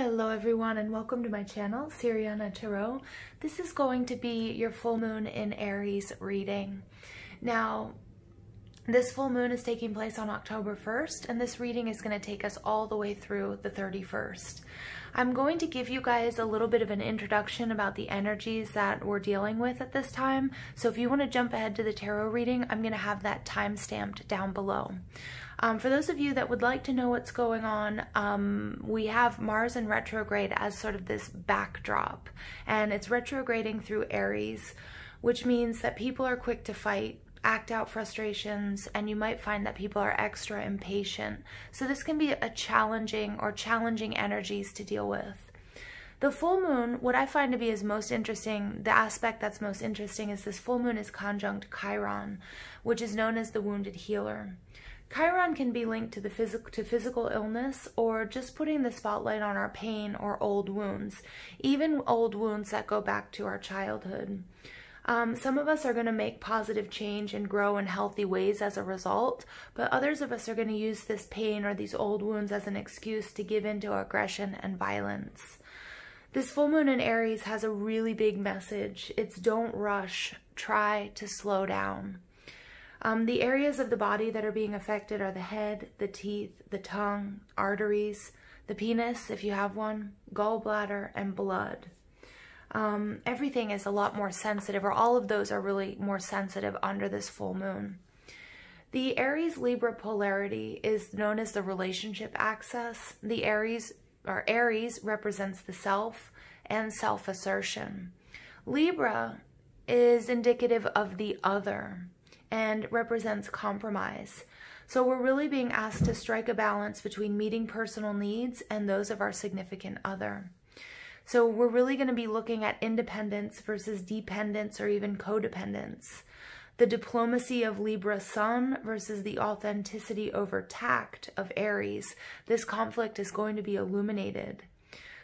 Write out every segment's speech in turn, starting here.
Hello everyone and welcome to my channel, Siriana Tarot. This is going to be your full moon in Aries reading. Now, this full moon is taking place on October 1st and this reading is going to take us all the way through the 31st. I'm going to give you guys a little bit of an introduction about the energies that we're dealing with at this time. So if you want to jump ahead to the tarot reading, I'm going to have that time stamped down below. For those of you that would like to know what's going on, we have Mars in retrograde as sort of this backdrop, and it's retrograding through Aries, which means that people are quick to fight, act out frustrations, and you might find that people are extra impatient. So this can be a challenging energies to deal with. The full moon, what I find to be is most interesting, the aspect that's most interesting is this full moon is conjunct Chiron, which is known as the wounded healer. Chiron can be linked to physical illness or just putting the spotlight on our pain or old wounds, even old wounds that go back to our childhood. Some of us are going to make positive change and grow in healthy ways as a result, but others of us are going to use this pain or these old wounds as an excuse to give in to aggression and violence. This full moon in Aries has a really big message. It's don't rush, try to slow down. The areas of the body that are being affected are the head, the teeth, the tongue, arteries, the penis, if you have one, gallbladder, and blood. Everything is a lot more sensitive, or all of those are really more sensitive under this full moon. The Aries-Libra polarity is known as the relationship axis. The Aries represents the self and self-assertion. Libra is indicative of the other and represents compromise. So we're really being asked to strike a balance between meeting personal needs and those of our significant other. So we're really going to be looking at independence versus dependence or even codependence. The diplomacy of Libra Sun versus the authenticity over tact of Aries. This conflict is going to be illuminated.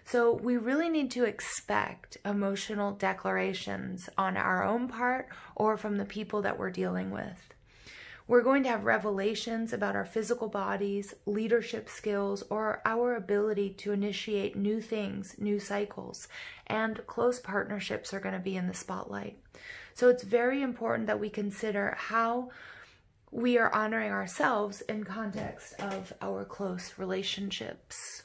So we really need to expect emotional declarations on our own part or from the people that we're dealing with. We're going to have revelations about our physical bodies, leadership skills, or our ability to initiate new things, new cycles, and close partnerships are going to be in the spotlight. So it's very important that we consider how we are honoring ourselves in context of our close relationships.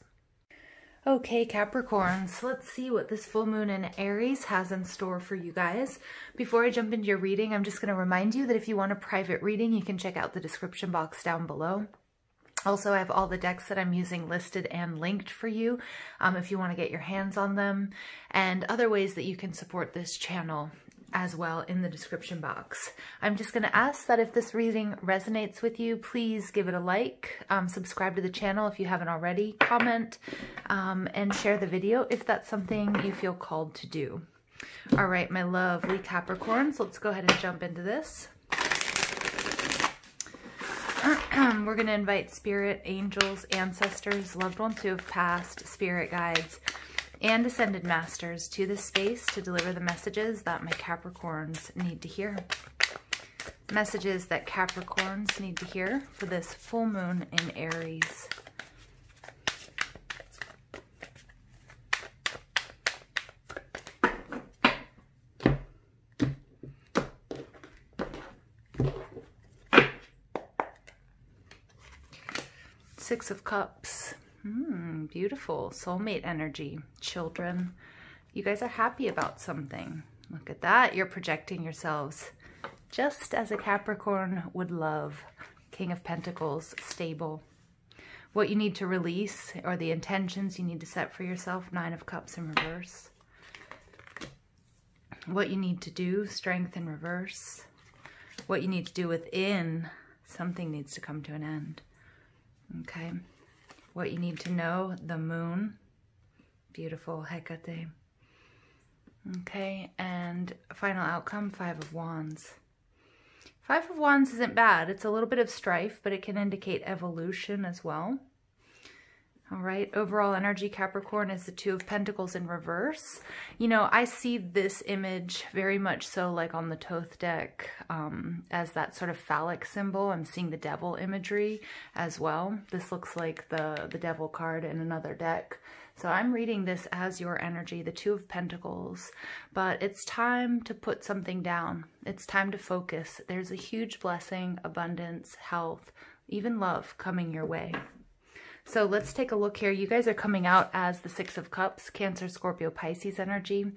Okay, Capricorns, let's see what this full moon in Aries has in store for you guys. Before I jump into your reading, I'm just going to remind you that if you want a private reading, you can check out the description box down below. Also, I have all the decks that I'm using listed and linked for you if you want to get your hands on them, and other ways that you can support this channel as well in the description box. I'm just going to ask that if this reading resonates with you, please give it a like, subscribe to the channel if you haven't already, comment, and share the video if that's something you feel called to do. All right, my lovely Capricorns, let's go ahead and jump into this. We're going to invite spirit, angels, ancestors, loved ones who have passed, spirit guides, and ascended masters to this space to deliver the messages that my Capricorns need to hear. Messages that Capricorns need to hear for this full moon in Aries. Six of Cups. Beautiful. Soulmate energy. Children. You guys are happy about something. Look at that. You're projecting yourselves just as a Capricorn would love. King of Pentacles. Stable. What you need to release or the intentions you need to set for yourself. Nine of Cups in reverse. What you need to do. Strength in reverse. What you need to do within. Something needs to come to an end. Okay. What you need to know, the moon. Beautiful, Hecate. Okay, and final outcome, Five of Wands. Five of Wands isn't bad. It's a little bit of strife, but it can indicate evolution as well. All right, overall energy, Capricorn, is the Two of Pentacles in reverse. You know, I see this image very much so like on the Thoth deck as that sort of phallic symbol. I'm seeing the devil imagery as well. This looks like the devil card in another deck. So I'm reading this as your energy, the Two of Pentacles, but it's time to put something down. It's time to focus. There's a huge blessing, abundance, health, even love coming your way. So let's take a look here. You guys are coming out as the Six of Cups, Cancer, Scorpio, Pisces energy.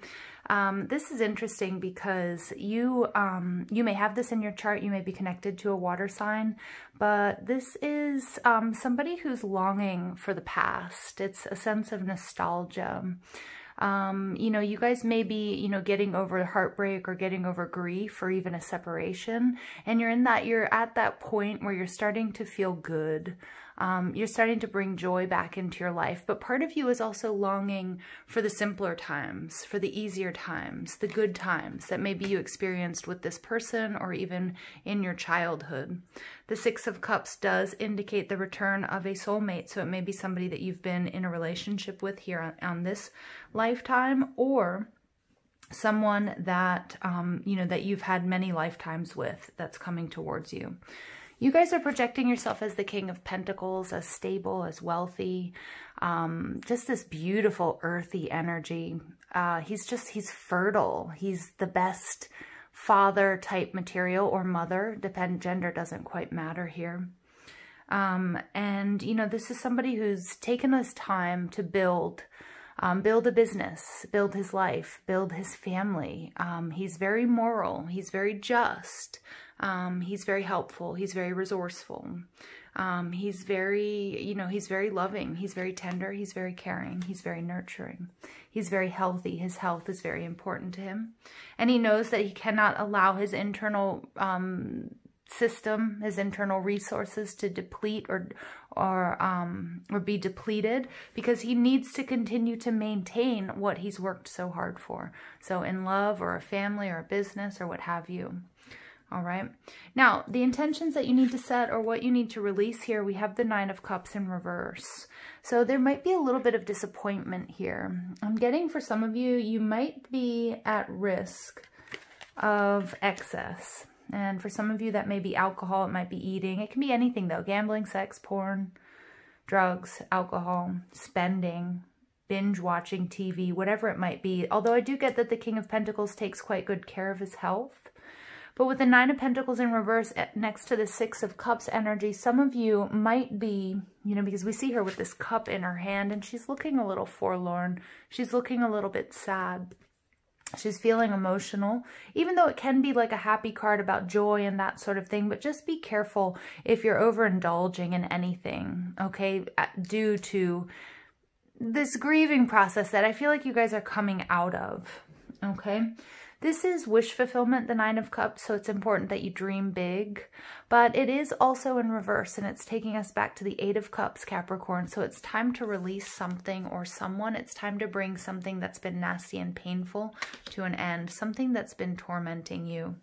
This is interesting because you may have this in your chart. You may be connected to a water sign, but this is somebody who's longing for the past. It's a sense of nostalgia. You know, you guys may be, you know, getting over heartbreak or getting over grief or even a separation. And you're at that point where you're starting to feel good. You're starting to bring joy back into your life. But part of you is also longing for the simpler times, for the easier times, the good times that maybe you experienced with this person or even in your childhood. The Six of Cups does indicate the return of a soulmate. So it may be somebody that you've been in a relationship with here on this lifetime, or someone that, you know, that you've had many lifetimes with that's coming towards you. You guys are projecting yourself as the King of Pentacles, as stable, as wealthy, just this beautiful earthy energy. He's fertile. He's the best father type material, or mother, gender doesn't quite matter here. And, you know, this is somebody who's taken his time to build a business, build his life, build his family. He's very moral. He's very just. He's very helpful. He's very resourceful. He's very, you know, he's very loving. He's very tender. He's very caring. He's very nurturing. He's very healthy. His health is very important to him. And he knows that he cannot allow his internal system, his internal resources to deplete or be depleted, because he needs to continue to maintain what he's worked so hard for. So in love or a family or a business or what have you. All right. Now, the intentions that you need to set or what you need to release here, we have the Nine of Cups in reverse. So there might be a little bit of disappointment here. I'm getting, for some of you, you might be at risk of excess. And for some of you, that may be alcohol, it might be eating. It can be anything though. Gambling, sex, porn, drugs, alcohol, spending, binge watching TV, whatever it might be. Although I do get that the King of Pentacles takes quite good care of his health. But with the Nine of Pentacles in reverse next to the Six of Cups energy, some of you might be, you know, because we see her with this cup in her hand and she's looking a little forlorn. She's looking a little bit sad. She's feeling emotional, even though it can be like a happy card about joy and that sort of thing. But just be careful if you're overindulging in anything, okay, due to this grieving process that I feel like you guys are coming out of, okay? This is wish fulfillment, the Nine of Cups, so it's important that you dream big. But it is also in reverse, and it's taking us back to the Eight of Cups, Capricorn. So it's time to release something or someone. It's time to bring something that's been nasty and painful to an end, something that's been tormenting you.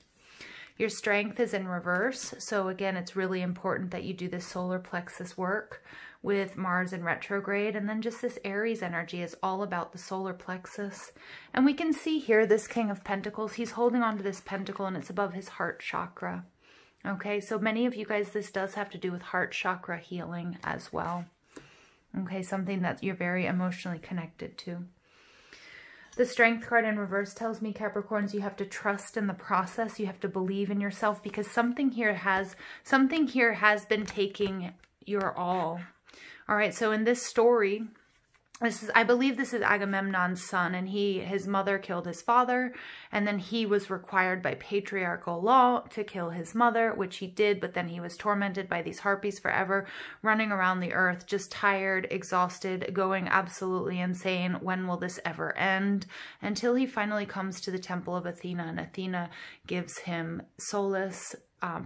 Your strength is in reverse, so again, it's really important that you do this solar plexus work with Mars in retrograde. And then just this Aries energy is all about the solar plexus. And we can see here this King of Pentacles, he's holding on to this pentacle and it's above his heart chakra. Okay, so many of you guys, this does have to do with heart chakra healing as well. Okay, something that you're very emotionally connected to. The Strength card in reverse tells me, Capricorns, you have to trust in the process. You have to believe in yourself, because something here has been taking your all. All right, so in this story, I believe this is Agamemnon's son, and his mother killed his father, and then he was required by patriarchal law to kill his mother, which he did, but then he was tormented by these harpies forever, running around the earth, just tired, exhausted, going absolutely insane. When will this ever end? Until he finally comes to the temple of Athena, and Athena gives him solace,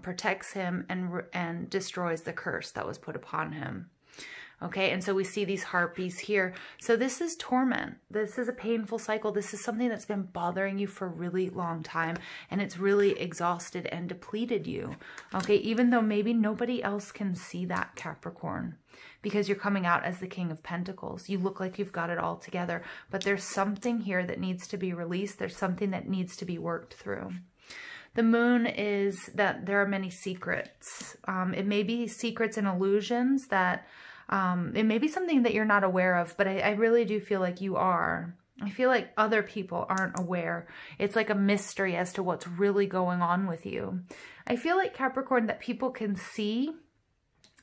protects him, and destroys the curse that was put upon him. Okay, and so we see these harpies here. So this is torment. This is a painful cycle. This is something that's been bothering you for a really long time, and it's really exhausted and depleted you. Okay, even though maybe nobody else can see that, Capricorn, because you're coming out as the King of Pentacles. You look like you've got it all together, but there's something here that needs to be released. There's something that needs to be worked through. The Moon is that there are many secrets. It may be secrets and illusions that It may be something that you're not aware of, but I really do feel like you are. I feel like other people aren't aware. It's like a mystery as to what's really going on with you. I feel like, Capricorn, that people can see.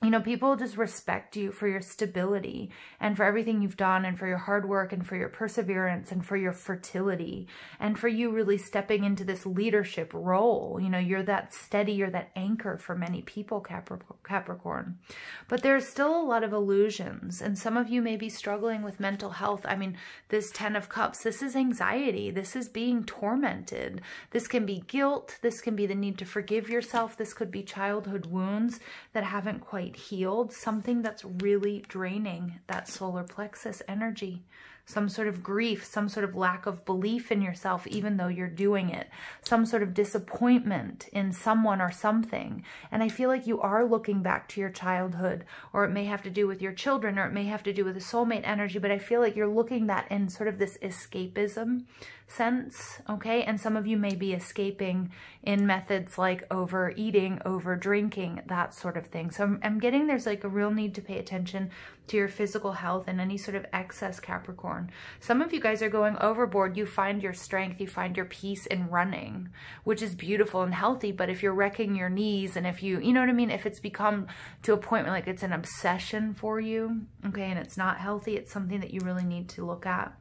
You know, people just respect you for your stability and for everything you've done and for your hard work and for your perseverance and for your fertility and for you really stepping into this leadership role. You know, you're that steady, you're that anchor for many people, Capricorn. But there's still a lot of illusions, and some of you may be struggling with mental health. I mean, this 10 of Cups, this is anxiety. This is being tormented. This can be guilt. This can be the need to forgive yourself. This could be childhood wounds that haven't quite healed, something that's really draining that solar plexus energy, some sort of grief, some sort of lack of belief in yourself, even though you're doing it, some sort of disappointment in someone or something. And I feel like you are looking back to your childhood, or it may have to do with your children, or it may have to do with a soulmate energy, but I feel like you're looking that in sort of this escapism sense, okay? And some of you may be escaping in methods like overeating, over drinking, that sort of thing. So I'm getting there's like a real need to pay attention to your physical health and any sort of excess, Capricorn. Some of you guys are going overboard. You find your strength, you find your peace in running, which is beautiful and healthy. But if you're wrecking your knees, and if you know what I mean, if it's become to a point where like it's an obsession for you, okay, and it's not healthy, it's something that you really need to look at.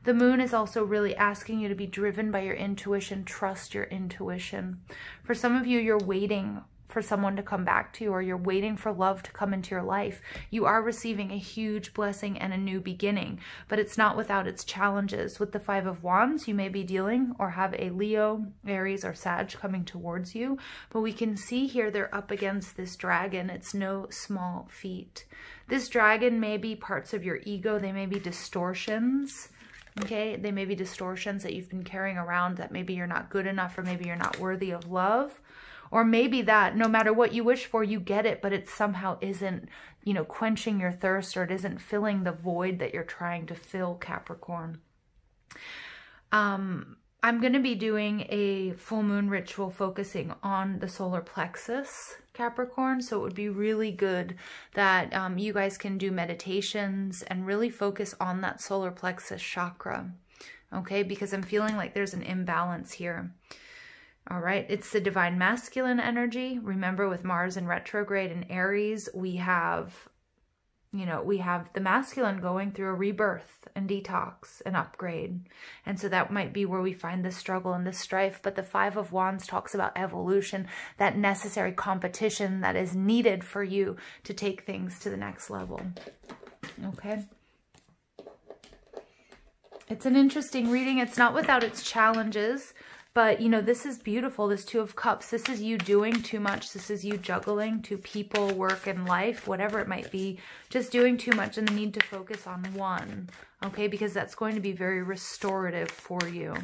The moon is also really asking you to be driven by your intuition. Trust your intuition. For some of you, you're waiting for someone to come back to you, or you're waiting for love to come into your life. You are receiving a huge blessing and a new beginning, but it's not without its challenges. With the 5 of Wands, you may be dealing or have a Leo, Aries, or Sag coming towards you, but we can see here they're up against this dragon. It's no small feat. This dragon may be parts of your ego. They may be distortions. Okay, they may be distortions that you've been carrying around, that maybe you're not good enough, or maybe you're not worthy of love. Or maybe that no matter what you wish for, you get it, but it somehow isn't, you know, quenching your thirst, or it isn't filling the void that you're trying to fill, Capricorn. I'm going to be doing a full moon ritual focusing on the solar plexus, Capricorn. So it would be really good that you guys can do meditations and really focus on that solar plexus chakra. Okay, because I'm feeling like there's an imbalance here. All right, it's the divine masculine energy. Remember, with Mars in retrograde in Aries, we have, you know, we have the masculine going through a rebirth and detox and upgrade. And so that might be where we find the struggle and the strife. But the 5 of Wands talks about evolution, that necessary competition that is needed for you to take things to the next level. Okay. It's an interesting reading. It's not without its challenges. But, you know, this is beautiful, this 2 of Cups. This is you doing too much. This is you juggling to people, work, and life, whatever it might be. Just doing too much, and the need to focus on one, okay? Because that's going to be very restorative for you.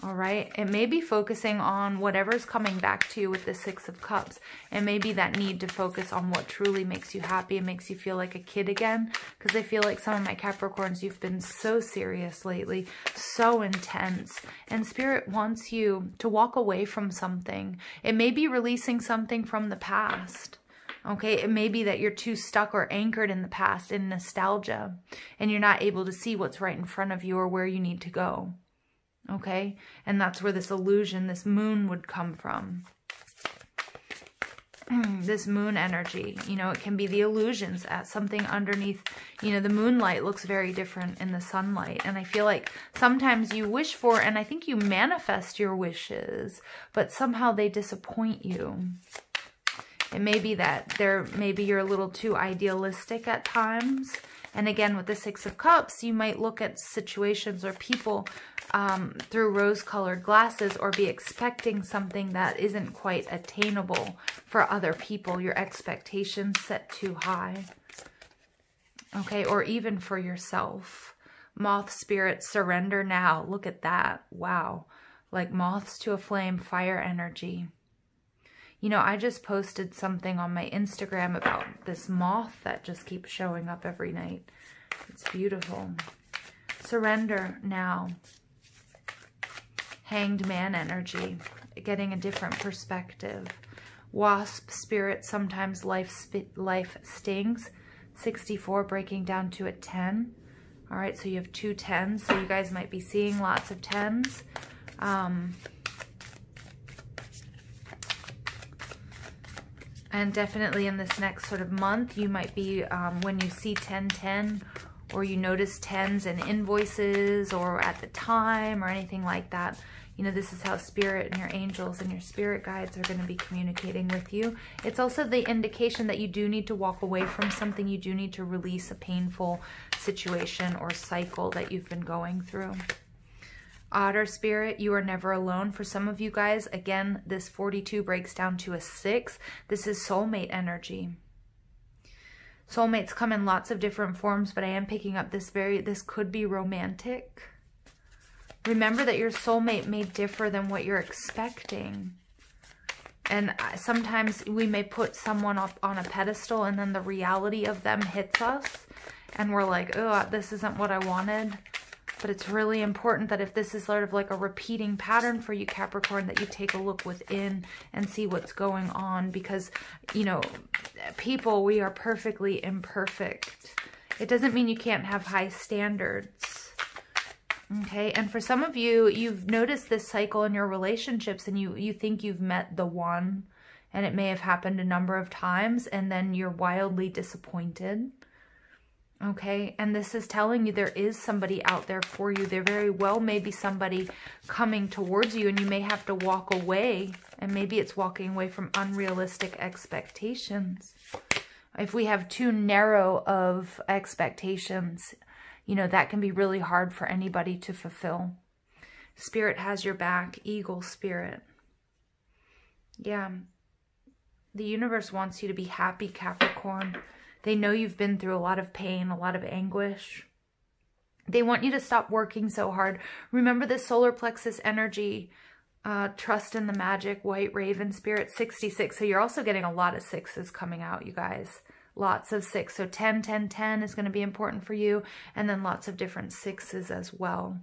All right, it may be focusing on whatever's coming back to you with the 6 of Cups. It may be that need to focus on what truly makes you happy and makes you feel like a kid again. Because I feel like some of my Capricorns, you've been so serious lately, so intense. And Spirit wants you to walk away from something. It may be releasing something from the past. Okay, it may be that you're too stuck or anchored in the past in nostalgia, and you're not able to see what's right in front of you or where you need to go. Okay, and that's where this illusion, this moon would come from. This moon energy, you know, it can be the illusions at something underneath. You know, the moonlight looks very different in the sunlight. And I feel like sometimes you wish for, and I think you manifest your wishes, but somehow they disappoint you. It may be that maybe you're a little too idealistic at times. And again, with the 6 of Cups, you might look at situations or people through rose-colored glasses, or be expecting something that isn't quite attainable for other people. Your expectations set too high. Okay, or even for yourself. Moth spirit, surrender now. Look at that. Wow. Like moths to a flame, fire energy. You know, I just posted something on my Instagram about this moth that just keeps showing up every night. It's beautiful. Surrender now. Hanged man energy, getting a different perspective. Wasp spirit, sometimes life stings. 64 breaking down to a 10. All right, so you have 2 10s, so you guys might be seeing lots of 10s. And definitely in this next sort of month, you might be, when you see 1010, or you notice 10s in invoices or at the time or anything like that, you know, this is how Spirit and your angels and your spirit guides are going to be communicating with you. It's also the indication that you do need to walk away from something. You do need to release a painful situation or cycle that you've been going through. Otter Spirit, you are never alone. For some of you guys, again, this 42 breaks down to a 6. This is soulmate energy. Soulmates come in lots of different forms, but I am picking up this could be romantic. Remember that your soulmate may differ than what you're expecting. And sometimes we may put someone up on a pedestal and then the reality of them hits us. And we're like, oh, this isn't what I wanted. But it's really important that if this is sort of like a repeating pattern for you, Capricorn, that you take a look within and see what's going on. Because, you know, people, we are perfectly imperfect. It doesn't mean you can't have high standards. Okay, and for some of you, you've noticed this cycle in your relationships and you think you've met the one, and it may have happened a number of times, and then you're wildly disappointed. Okay, and this is telling you there is somebody out there for you. There very well may be somebody coming towards you, and you may have to walk away, and maybe it's walking away from unrealistic expectations. If we have too narrow of expectations, you know, that can be really hard for anybody to fulfill. Spirit has your back, Eagle Spirit. Yeah, the universe wants you to be happy, Capricorn. They know you've been through a lot of pain, a lot of anguish. They want you to stop working so hard. Remember this solar plexus energy, trust in the magic, White Raven Spirit, 66. So you're also getting a lot of 6s coming out, you guys. Lots of 6. So 10, 10, 10 is going to be important for you. And then lots of different 6s as well.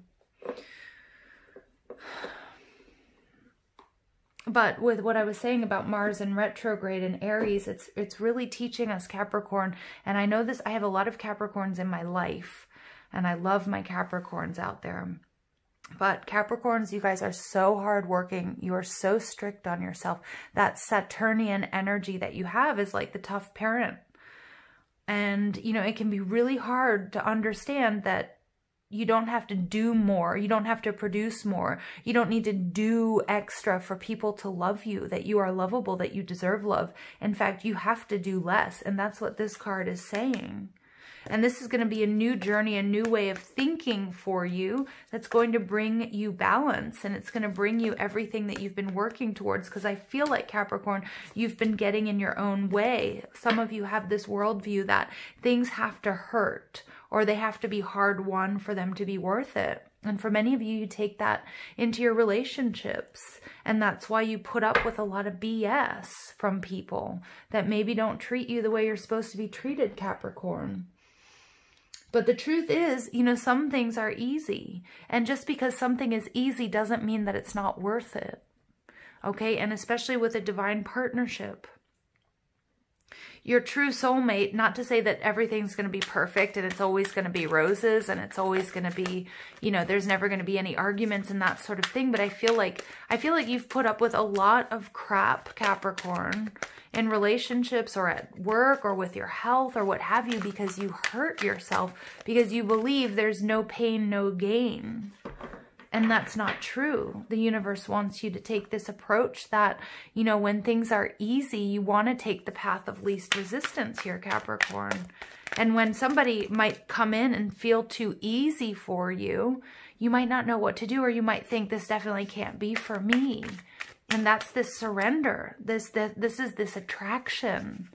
But with what I was saying about Mars in retrograde and Aries, it's really teaching us, Capricorn. And I know this, I have a lot of Capricorns in my life. And I love my Capricorns out there. But Capricorns, you guys are so hardworking. You are so strict on yourself. That Saturnian energy that you have is like the tough parent. And, you know, it can be really hard to understand that you don't have to do more. You don't have to produce more. You don't need to do extra for people to love you, that you are lovable, that you deserve love. In fact, you have to do less. And that's what this card is saying. And this is going to be a new journey, a new way of thinking for you that's going to bring you balance. And it's going to bring you everything that you've been working towards. Because I feel like, Capricorn, you've been getting in your own way. Some of you have this worldview that things have to hurt or they have to be hard won for them to be worth it. And for many of you, you take that into your relationships. And that's why you put up with a lot of BS from people that maybe don't treat you the way you're supposed to be treated, Capricorn. But the truth is, you know, some things are easy. And just because something is easy doesn't mean that it's not worth it. Okay? And especially with a divine partnership. Your true soulmate, not to say that everything's going to be perfect and it's always going to be roses and it's always going to be, you know, there's never going to be any arguments and that sort of thing. But I feel like you've put up with a lot of crap, Capricorn, in relationships or at work or with your health or what have you, because you hurt yourself, because you believe there's no pain, no gain. And that's not true. The universe wants you to take this approach that, you know, when things are easy, you want to take the path of least resistance here, Capricorn. And when somebody might come in and feel too easy for you, you might not know what to do, or you might think this definitely can't be for me. And that's this surrender. This is this attraction.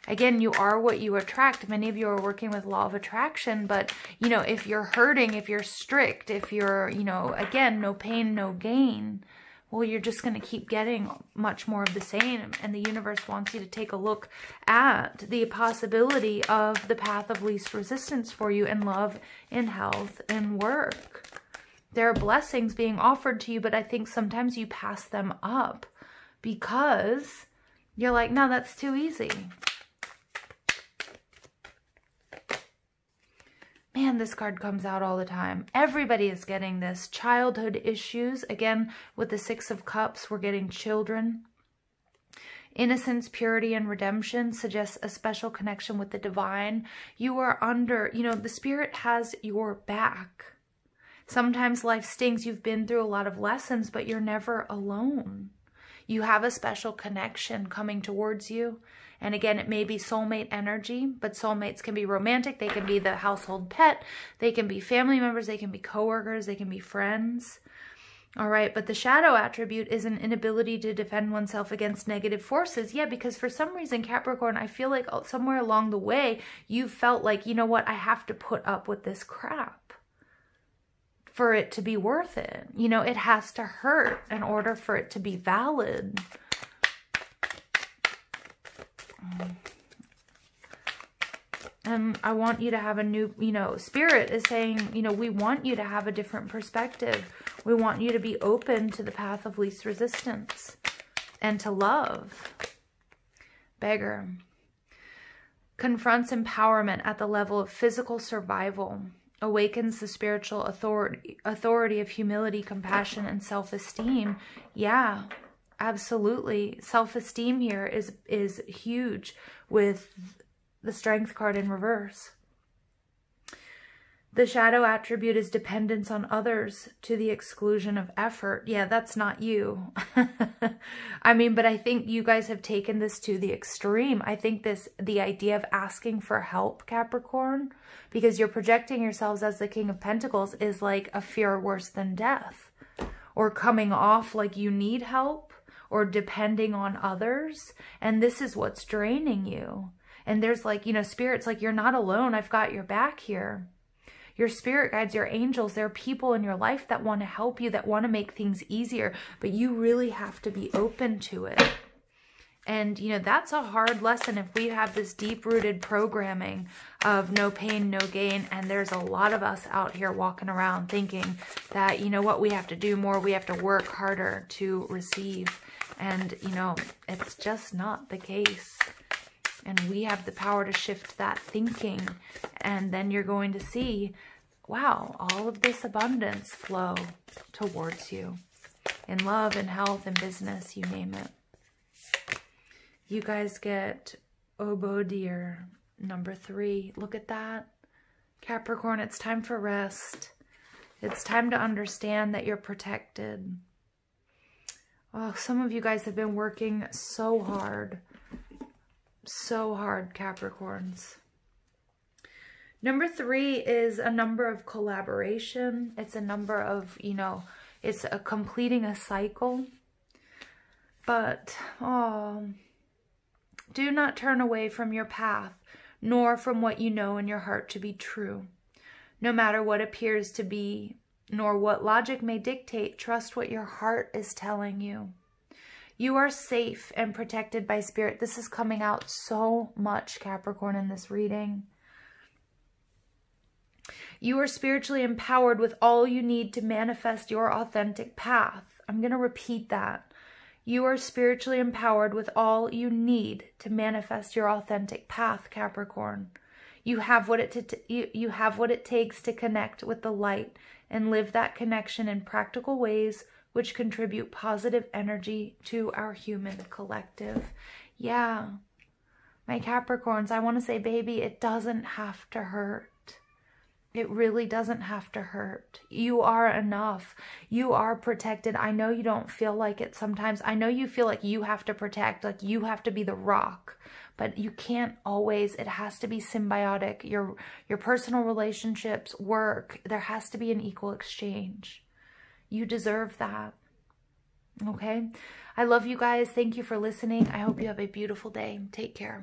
Again, you are what you attract. Many of you are working with law of attraction, but, you know, if you're hurting, if you're strict, if you're, you know, again, no pain, no gain, well, you're just going to keep getting much more of the same. And the universe wants you to take a look at the possibility of the path of least resistance for you in love, in health, in work. There are blessings being offered to you, but I think sometimes you pass them up because you're like, no, that's too easy. And this card comes out all the time. Everybody is getting this. Childhood issues. Again, with the Six of Cups, we're getting children. Innocence, purity, and redemption suggests a special connection with the divine. You are under, you know, the spirit has your back. Sometimes life stings. You've been through a lot of lessons, but you're never alone. You have a special connection coming towards you. And again, it may be soulmate energy, but soulmates can be romantic. They can be the household pet. They can be family members. They can be coworkers. They can be friends. All right, but the shadow attribute is an inability to defend oneself against negative forces. Yeah, because for some reason, Capricorn, I feel like somewhere along the way, you felt like, you know what, I have to put up with this crap for it to be worth it. You know, it has to hurt in order for it to be valid. And I want you to have a new, you know, Spirit is saying, you know, we want you to have a different perspective. We want you to be open to the path of least resistance and to love. Beggar. Confronts empowerment at the level of physical survival. Awakens the spiritual authority of humility, compassion, and self-esteem. Yeah, absolutely. Self-esteem here is huge with the Strength card in reverse. The shadow attribute is dependence on others to the exclusion of effort. Yeah, that's not you. I mean, but I think you guys have taken this to the extreme. I think the idea of asking for help, Capricorn, because you're projecting yourselves as the King of Pentacles, is like a fear worse than death, or coming off like you need help, or depending on others. And this is what's draining you. And there's like, you know, Spirit's like, you're not alone. I've got your back here. Your spirit guides, your angels, there are people in your life that want to help you, that want to make things easier, but you really have to be open to it. And, you know, that's a hard lesson if we have this deep-rooted programming of no pain, no gain. And there's a lot of us out here walking around thinking that, you know what, we have to do more. We have to work harder to receive. And, you know, it's just not the case. And we have the power to shift that thinking. And then you're going to see, wow, all of this abundance flow towards you. In love, in health, in business, you name it. You guys get Oboe Deer, number 3. Look at that. Capricorn, it's time for rest. It's time to understand that you're protected. Oh, some of you guys have been working so hard. So hard, Capricorns. Number 3 is a number of collaboration. It's a number of, you know, it's a completing a cycle. But, do not turn away from your path, nor from what you know in your heart to be true. No matter what appears to be, nor what logic may dictate, trust what your heart is telling you. You are safe and protected by Spirit. This is coming out so much, Capricorn, in this reading. You are spiritually empowered with all you need to manifest your authentic path. I'm going to repeat that. You are spiritually empowered with all you need to manifest your authentic path, Capricorn. You have what it takes to connect with the light and live that connection in practical ways which contribute positive energy to our human collective. Yeah, my Capricorns, I want to say, baby, it doesn't have to hurt. It really doesn't have to hurt. You are enough. You are protected. I know you don't feel like it sometimes. I know you feel like you have to protect, like you have to be the rock, but you can't always. It has to be symbiotic. Your personal relationships, work, there has to be an equal exchange. You deserve that. Okay? I love you guys. Thank you for listening. I hope you have a beautiful day. Take care.